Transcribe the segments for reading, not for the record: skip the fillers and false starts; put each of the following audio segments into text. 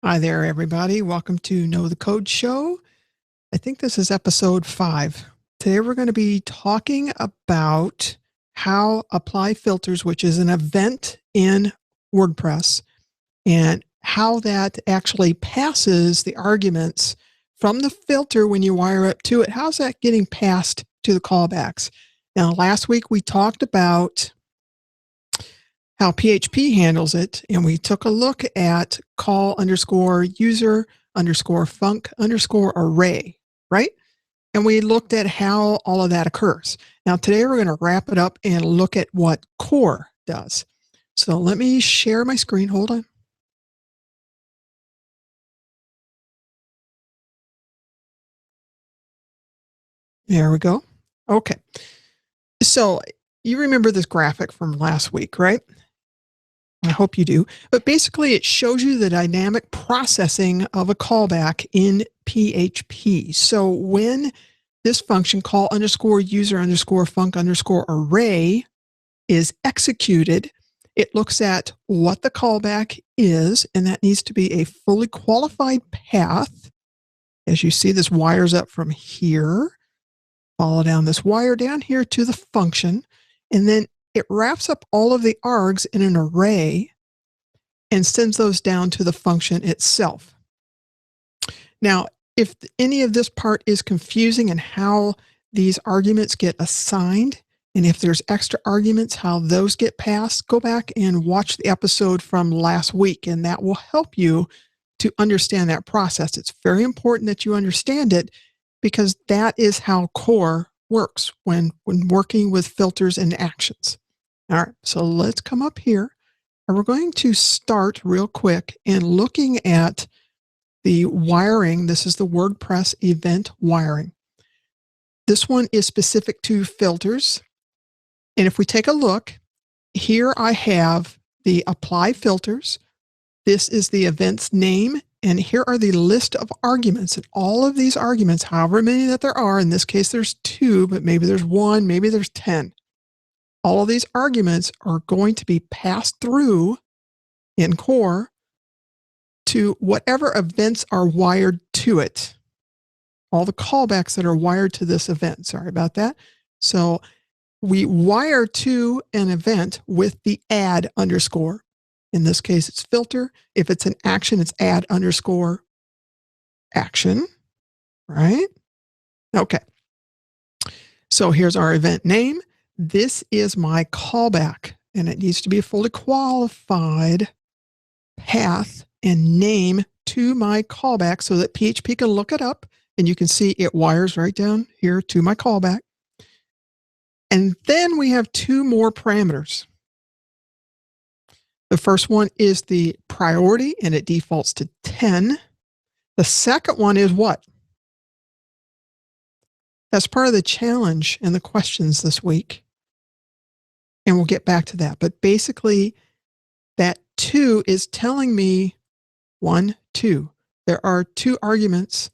Hi there, everybody. Welcome to Know the Code Show. I think this is episode 5. Today we're going to be talking about how apply filters, which is an event in WordPress, and how that actually passes the arguments from the filter when you wire up to it. How's that getting passed to the callbacks? Now, last week we talked about how PHP handles it, and we took a look at call_user_func_array, right? And we looked at how all of that occurs. Now, today we're going to wrap it up and look at what core does. So let me share my screen. Hold on. There we go. Okay. So you remember this graphic from last week, right? I hope you do. But basically, it shows you the dynamic processing of a callback in PHP. So when this function call_user_func_array is executed, it looks at what the callback is, and that needs to be a fully qualified path. As you see, this wires up from here, follow down this wire down here to the function, and then it wraps up all of the args in an array and sends those down to the function itself. Now, if any of this part is confusing and how these arguments get assigned, and if there's extra arguments, how those get passed, go back and watch the episode from last week, and that will help you to understand that process. It's very important that you understand it because that is how core works when working with filters and actions. All right, so let's come up here, and we're going to start real quick and looking at the wiring. This is the WordPress event wiring. This one is specific to filters. And if we take a look, here I have the apply filters. This is the event's name, and here are the list of arguments. And all of these arguments, however many that there are, in this case there's 2, but maybe there's 1, maybe there's 10. All of these arguments are going to be passed through in core to whatever events are wired to it. All the callbacks that are wired to this event. Sorry about that. So we wire to an event with the add underscore. In this case, it's filter. If it's an action, it's add underscore action, right? Okay. So here's our event name. This is my callback, and it needs to be a fully qualified path and name to my callback so that PHP can look it up, and you can see it wires right down here to my callback. And then we have 2 more parameters. The first one is the priority, and it defaults to 10. The second one is what? That's part of the challenge and the questions this week. And we'll get back to that. But basically, that 2 is telling me 1, 2. There are 2 arguments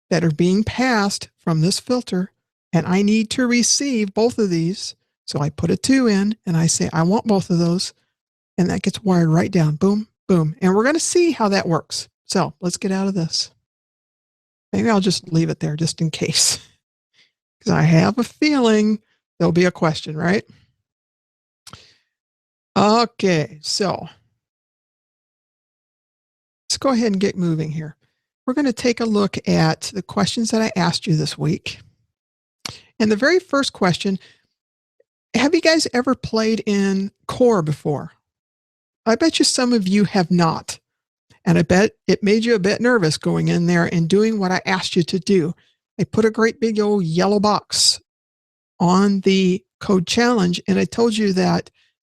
that are being passed from this filter, and I need to receive both of these. So I put a 2 in, and I say, I want both of those. And that gets wired right down. Boom, boom. And we're going to see how that works. So let's get out of this. Maybe I'll just leave it there just in case, because I have a feeling there'll be a question, right? Okay, so let's go ahead and get moving here. We're going to take a look at the questions that I asked you this week. And the very first question, have you guys ever played in core before? I bet you some of you have not. And I bet it made you a bit nervous going in there and doing what I asked you to do. I put a great big old yellow box on the code challenge, and I told you that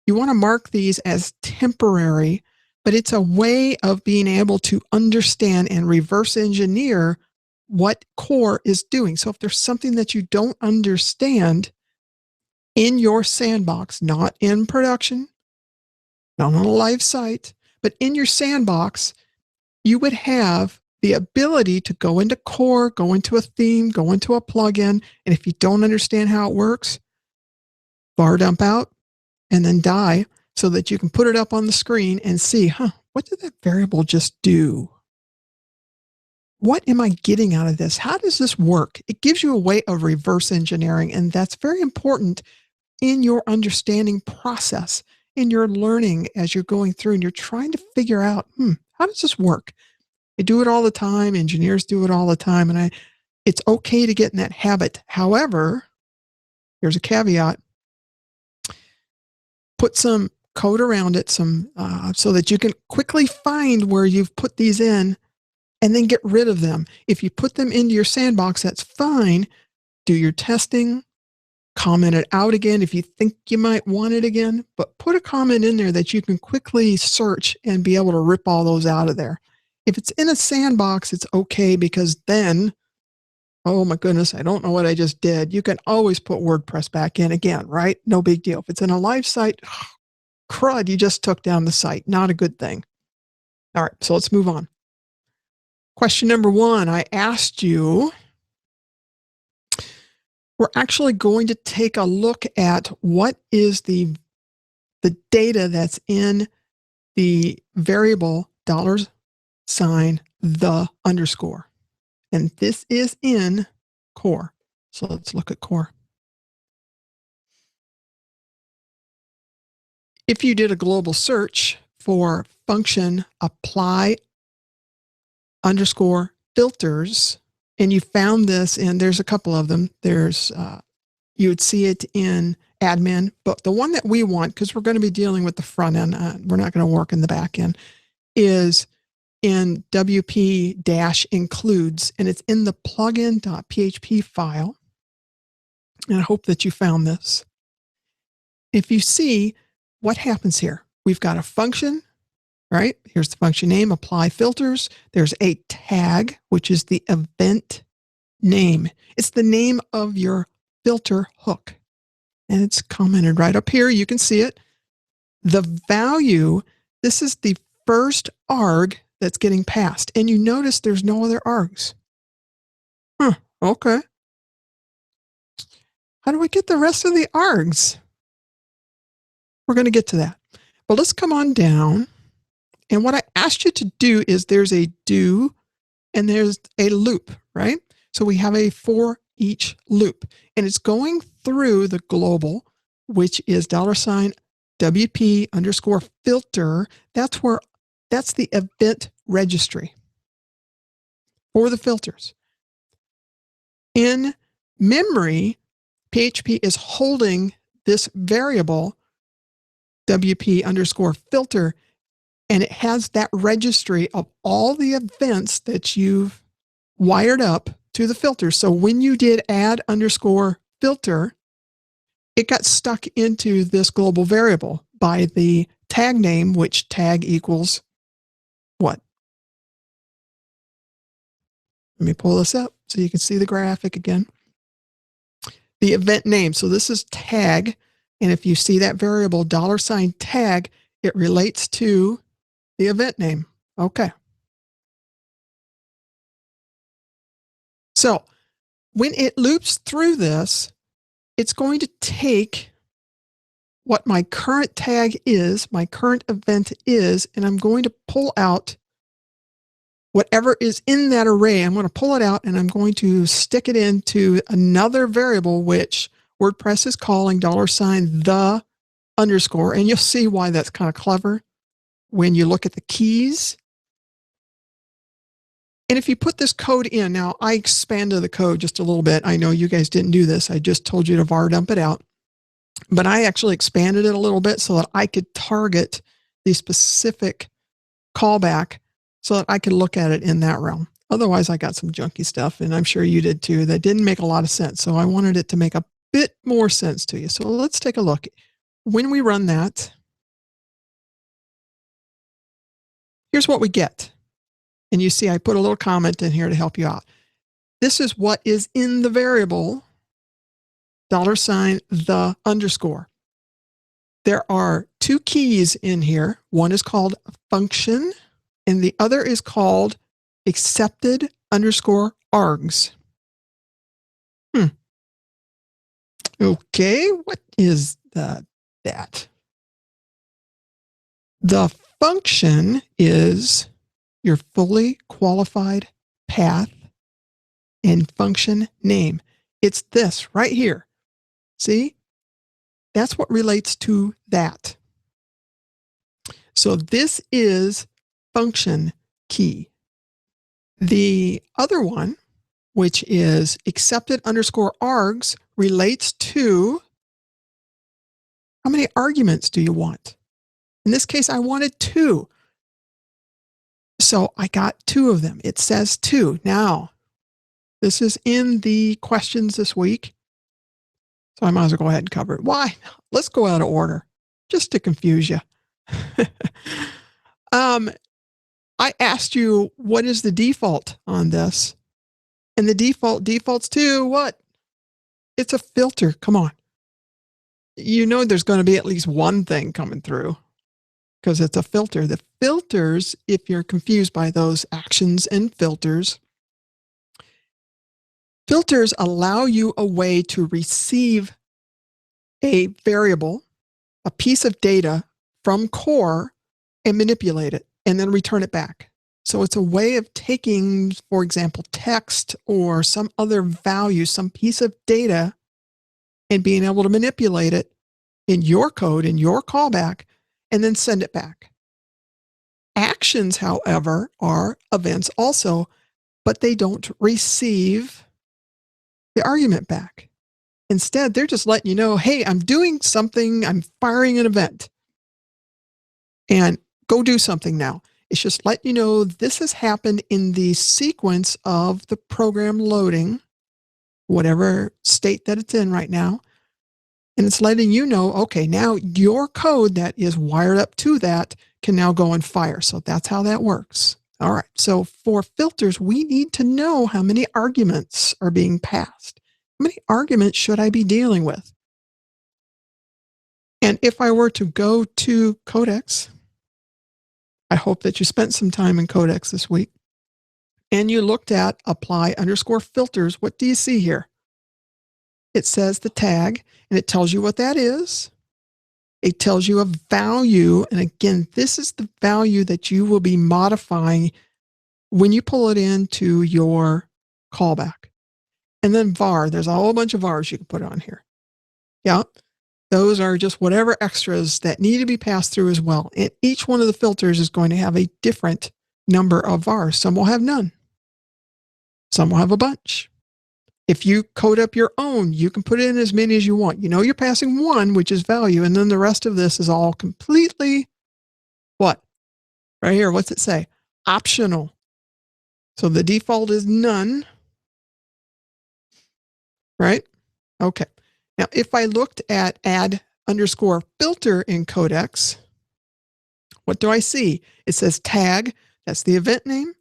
you want to mark these as temporary, but it's a way of being able to understand and reverse engineer what core is doing. So if there's something that you don't understand in your sandbox, not in production, not on a live site, but in your sandbox, you would have the ability to go into core, go into a theme, go into a plugin, and if you don't understand how it works, var dump out and then die. so that you can put it up on the screen and see, what did that variable just do? What am I getting out of this? How does this work? It gives you a way of reverse engineering, and that's very important in your understanding process, in your learning as you're going through and you're trying to figure out, how does this work? I do it all the time. Engineers do it all the time, and it's okay to get in that habit. However, here's a caveat: put some code around it, so that you can quickly find where you've put these in, and then get rid of them. If you put them into your sandbox, that's fine. Do your testing, comment it out again if you think you might want it again, but put a comment in there that you can quickly search and be able to rip all those out of there. If it's in a sandbox, it's okay, because then, oh my goodness, I don't know what I just did. You can always put WordPress back in again, right? No big deal. If it's in a live site, crud, you just took down the site. Not a good thing. All right, so let's move on. Question number 1, I asked you, we're actually going to take a look at what is the data that's in the variable $the underscore. And this is in core. So let's look at core. If you did a global search for function apply underscore filters, and you found this, and there's a couple of them. There's, you would see it in admin, but the one that we want, because we're going to be dealing with the front end, we're not going to work in the back end, is in wp-includes, and it's in the plugin.php file. And I hope that you found this. If you see what happens here, we've got a function, right? Here's the function name, apply filters. There's a tag, which is the event name. It's the name of your filter hook. And it's commented right up here. You can see it. The value, this is the first arg that's getting passed. And you notice there's no other args. Okay. How do we get the rest of the args? We're going to get to that. But let's come on down. And what I asked you to do is there's a do and there's a loop, right? So we have a for each loop, and it's going through the global, which is $WP underscore filter. That's the event registry for the filters. In memory, PHP is holding this variable WP underscore filter, and it has that registry of all the events that you've wired up to the filter. So when you did add underscore filter, it got stuck into this global variable by the tag name, which tag equals what? Let me pull this up so you can see the graphic again. The event name. So this is tag. And if you see that variable $tag, it relates to the event name. Okay. So when it loops through this, it's going to take what my current tag is, my current event is, and I'm going to pull out whatever is in that array. I'm going to pull it out and I'm going to stick it into another variable, which WordPress is calling $the underscore. And you'll see why that's kind of clever when you look at the keys. And if you put this code in, now I expanded the code just a little bit. I know you guys didn't do this. I just told you to var dump it out. But I actually expanded it a little bit so that I could target the specific callback so that I could look at it in that realm. Otherwise, I got some junky stuff, and I'm sure you did too, that didn't make a lot of sense. So I wanted it to make a bit more sense to you. So let's take a look. When we run that, here's what we get. And you see, I put a little comment in here to help you out. This is what is in the variable $the underscore. There are two keys in here. One is called function, and the other is called accepted underscore args. Okay, what is that? The function is your fully qualified path and function name. It's this right here. See? That's what relates to that. So this is function key. The other one, which is accepted_args, relates to how many arguments do you want? In this case, I wanted 2. So I got 2 of them. It says 2. Now, this is in the questions this week. So I might as well go ahead and cover it. Why? Let's go out of order, just to confuse you. I asked you, what is the default on this? And the defaults to what? It's a filter. Come on. You know there's going to be at least one thing coming through because it's a filter. The filters, if you're confused by those actions and filters allow you a way to receive a variable, a piece of data from core and manipulate it and then return it back. So it's a way of taking, for example, text or some other value, some piece of data, and being able to manipulate it in your code, in your callback, and then send it back. Actions, however, are events also, but they don't receive the argument back. Instead, they're just letting you know, hey, I'm doing something, I'm firing an event, and go do something now. It's just letting you know this has happened in the sequence of the program loading, whatever state that it's in right now. And it's letting you know, okay, now your code that is wired up to that can now go and fire. So that's how that works. All right. So for filters, we need to know how many arguments are being passed. How many arguments should I be dealing with? And if I were to go to Codex, I hope that you spent some time in Codex this week, and you looked at apply_filters. What do you see here? It says the tag, and it tells you what that is. It tells you a value, and again, this is the value that you will be modifying when you pull it into your callback. And then var, there's a whole bunch of vars you can put on here. Yeah, those are just whatever extras that need to be passed through as well. And each one of the filters is going to have a different number of vars. Some will have none. Some will have a bunch. If you code up your own, you can put in as many as you want. You know you're passing one, which is value, and then the rest of this is all completely what? Right here, what's it say? Optional. So the default is none. Right? Okay. Now, if I looked at add_filter in Codex, what do I see? It says tag, that's the event name,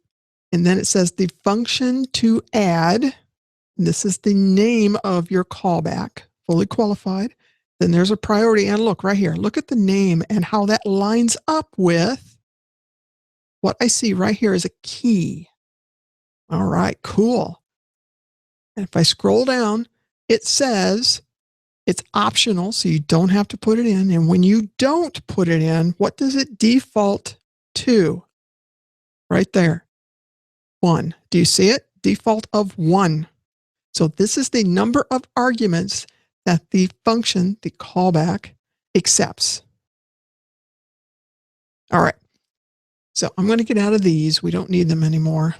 and then it says the function to add. This is the name of your callback, fully qualified. Then there's a priority, and look right here. Look at the name and how that lines up with what I see right here is a key. All right, cool. And if I scroll down, it says it's optional, so you don't have to put it in. And when you don't put it in, what does it default to? Right there. 1. Do you see it? Default of 1. So this is the number of arguments that the function, the callback, accepts. All right. So I'm going to get out of these. We don't need them anymore.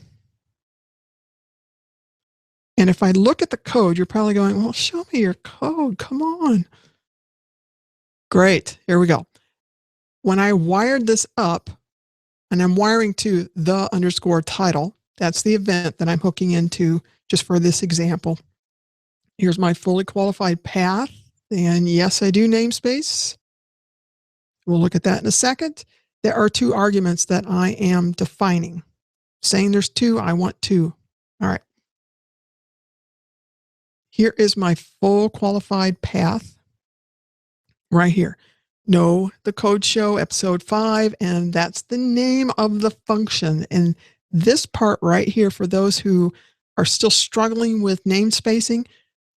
And if I look at the code, you're probably going, well, show me your code. Come on. Great. Here we go. When I wired this up, and I'm wiring to the_title, that's the event that I'm hooking into just for this example. Here's my fully qualified path. And yes, I do namespace. We'll look at that in a second. There are 2 arguments that I am defining. Saying there's 2, I want 2. All right. Here is my full qualified path right here. Know the code show episode 5, and that's the name of the function. And this part right here, for those who are still struggling with namespacing,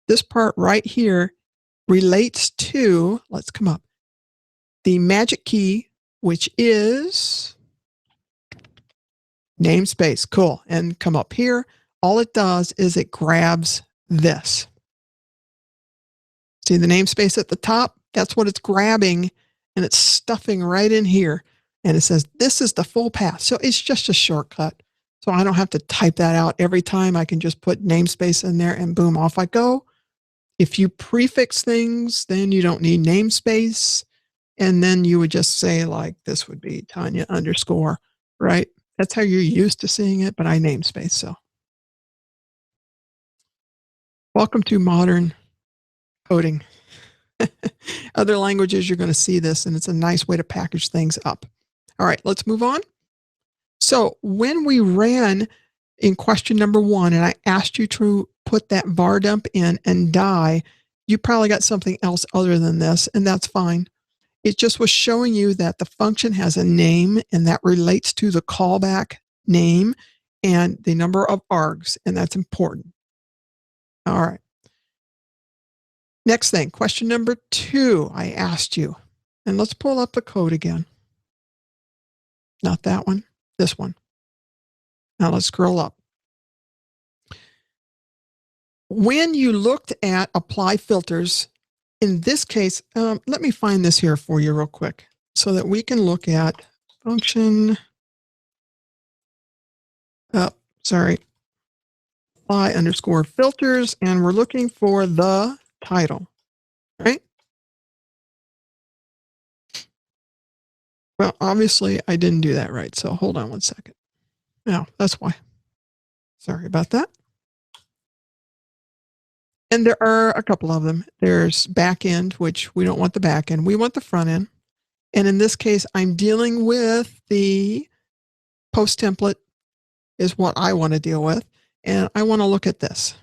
this part right here relates to, let's come up, the magic key which is namespace. Cool. And come up here. All it does is it grabs this. See the namespace at the top? That's what it's grabbing, and it's stuffing right in here. And it says, this is the full path. So it's just a shortcut. So I don't have to type that out every time. I can just put namespace in there and boom, off I go. If you prefix things, then you don't need namespace. And then you would just say, like, this would be Tanya underscore, right? That's how you're used to seeing it, but I namespace. So welcome to modern coding. Other languages, you're going to see this, and it's a nice way to package things up. All right, let's move on. So when we ran in question number 1, and I asked you to put that var dump in and die, you probably got something else other than this, and that's fine. It just was showing you that the function has a name, and that relates to the callback name and the number of args, and that's important. All right. Next thing, question number 2, I asked you, and let's pull up the code again. Not that one, this one. Now let's scroll up. When you looked at apply filters, in this case, let me find this here for you real quick so that we can look at function, apply underscore filters, and we're looking for the title, right? Well, obviously I didn't do that right, so hold on one second. No, that's why. Sorry about that. And there are a couple of them. There's back end, which we don't want the back end. We want the front end. And in this case, I'm dealing with the post template is what I want to deal with. And I want to look at this.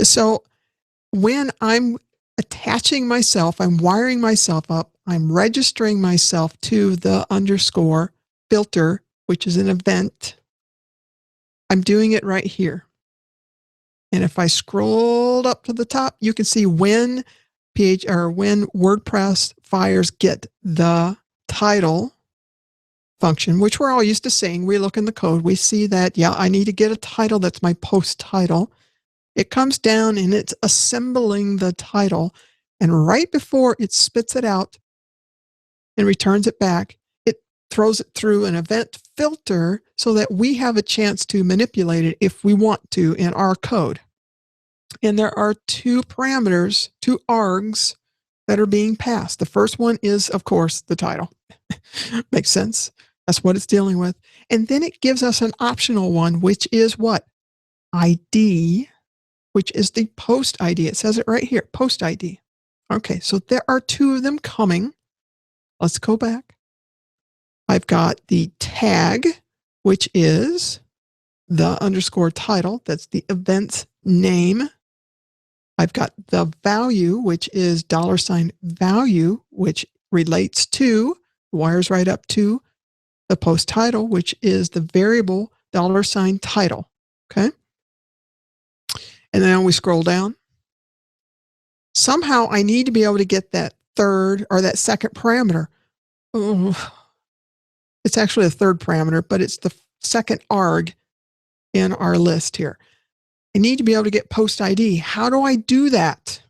So when I'm attaching myself, I'm wiring myself up, I'm registering myself to the underscore filter, which is an event. I'm doing it right here. And if I scrolled up to the top, you can see when when WordPress fires get the title function, which we're all used to seeing. We look in the code, we see that, yeah, I need to get a title that's my post title. It comes down and it's assembling the title. And right before it spits it out and returns it back, it throws it through an event filter so that we have a chance to manipulate it if we want to in our code. And there are 2 parameters, 2 args that are being passed. The first one is, of course, the title. Makes sense. That's what it's dealing with. And then it gives us an optional one, which is what? ID, which is the post ID. It says it right here, post ID. Okay, so there are 2 of them coming. Let's go back. I've got the tag, which is the underscore title. That's the event's name. I've got the value, which is $value, which relates to, wires right up to the post title, which is the variable $title. Okay. And then we scroll down. Somehow I need to be able to get that third or that second parameter. Oh, it's actually a third parameter, but it's the second arg in our list here. I need to be able to get post ID. How do I do that?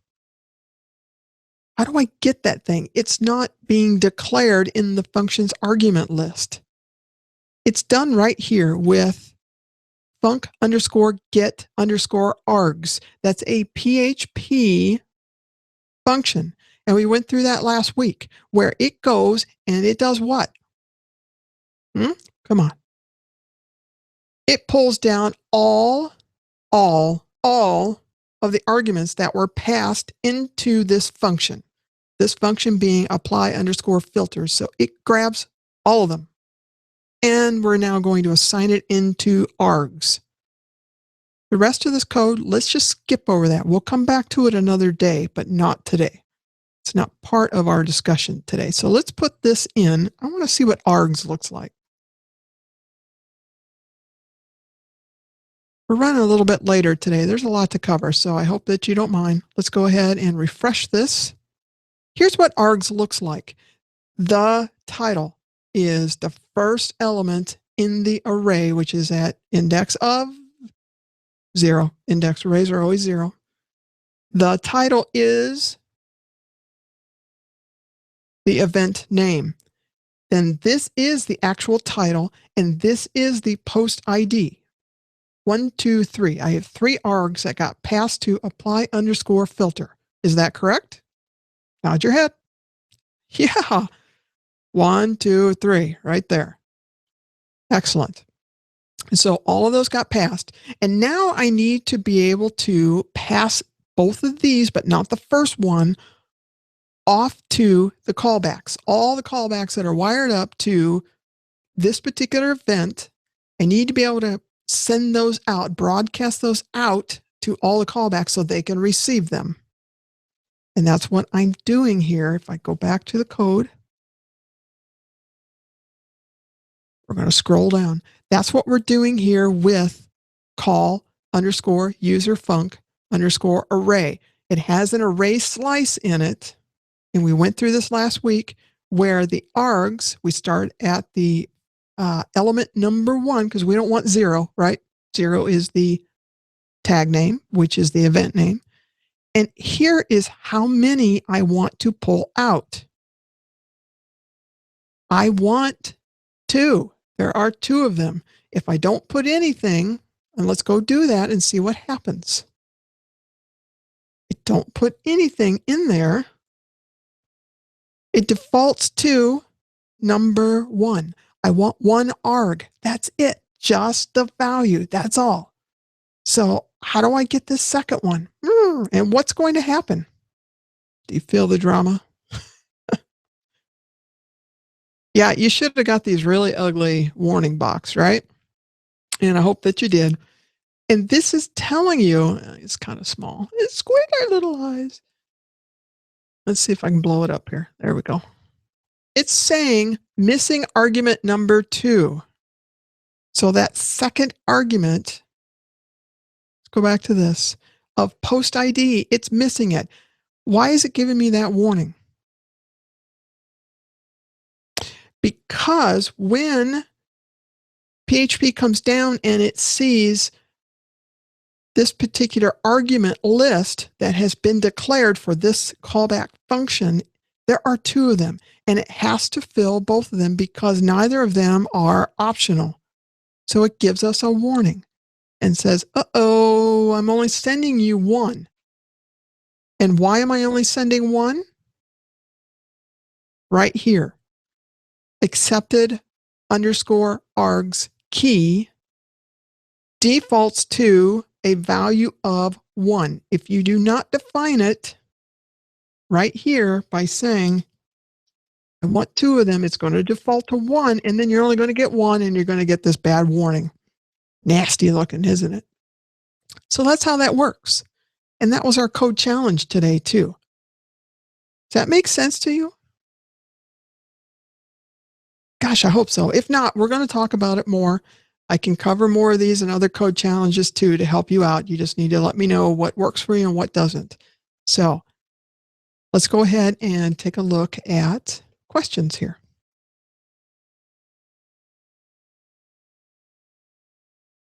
How do I get that thing? It's not being declared in the function's argument list. It's done right here with func underscore get underscore args. That's a PHP function. And we went through that last week where it goes and it does what? Come on. It pulls down all of the arguments that were passed into this function being apply underscore filters. So it grabs all of them. And we're now going to assign it into args. The rest of this code, let's just skip over that. We'll come back to it another day, but not today. It's not part of our discussion today. So let's put this in. I want to see what args looks like. We're running a little bit later today. There's a lot to cover, so I hope that you don't mind. Let's go ahead and refresh this. Here's what args looks like. The title is the first element in the array, which is at index of 0. Index arrays are always 0. The title is the event name. Then this is the actual title, and this is the post ID. 1, 2, 3. I have 3 args that got passed to apply underscore filter. Is that correct? Nod your head. Yeah. 1, 2, 3, right there. Excellent. And so all of those got passed. And now I need to be able to pass both of these, but not the first one, off to the callbacks. All the callbacks that are wired up to this particular event, I need to be able to send those out, broadcast those out to all the callbacks so they can receive them. And that's what I'm doing here. If I go back to the code, we're going to scroll down. That's what we're doing here with call underscore user func underscore array. It has an array slice in it. And we went through this last week where the args, we start at the element number 1 because we don't want 0, right? 0 is the tag name, which is the event name. And here is how many I want to pull out. I want 2. There are 2 of them. If I don't put anything, and let's go do that and see what happens. I don't put anything in there. It defaults to number 1. I want 1 arg. That's it. Just the value. That's all. So how do I get this second one? And what's going to happen? Do you feel the drama? Yeah, you should have got these really ugly warning box, right? And I hope that you did. And this is telling you, it's kind of small. It's squiggy little eyes. Let's see if I can blow it up here. There we go. It's saying missing argument number 2. So that second argument, let's go back to this, of post ID, it's missing it. Why is it giving me that warning? Because when PHP comes down and it sees this particular argument list that has been declared for this callback function, there are 2 of them, and it has to fill both of them because neither of them are optional. So it gives us a warning and says, uh-oh, I'm only sending you 1. And why am I only sending 1? Right here. Accepted underscore args key defaults to a value of 1. If you do not define it right here by saying, I want 2 of them, it's going to default to 1, and then you're only going to get 1, and you're going to get this bad warning. Nasty looking, isn't it? So that's how that works. And that was our code challenge today, too. Does that make sense to you? Gosh, I hope so. If not, we're going to talk about it more. I can cover more of these and other code challenges too to help you out. You just need to let me know what works for you and what doesn't. So let's go ahead and take a look at questions here.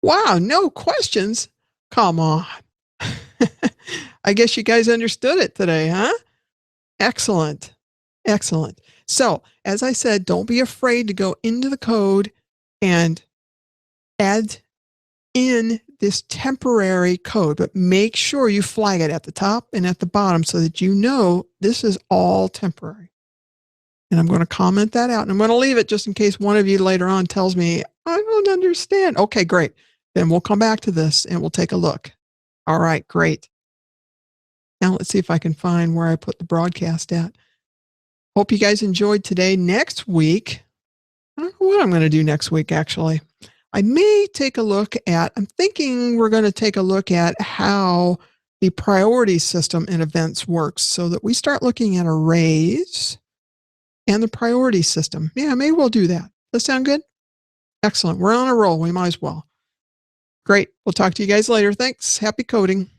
Wow, no questions? Come on. I guess you guys understood it today, huh? Excellent. Excellent. So, as I said, don't be afraid to go into the code and add in this temporary code, but make sure you flag it at the top and at the bottom so that you know this is all temporary. And I'm going to comment that out, and I'm going to leave it just in case one of you later on tells me, I don't understand. Okay, great. Then we'll come back to this and we'll take a look. All right, great. Now let's see if I can find where I put the broadcast at. Hope you guys enjoyed today. Next week, I don't know what I'm going to do next week, actually. I may take a look at, I'm thinking we're going to take a look at how the priority system in events works so that we start looking at arrays and the priority system. Yeah, maybe we'll do that. Does that sound good? Excellent. We're on a roll. We might as well. Great. We'll talk to you guys later. Thanks. Happy coding.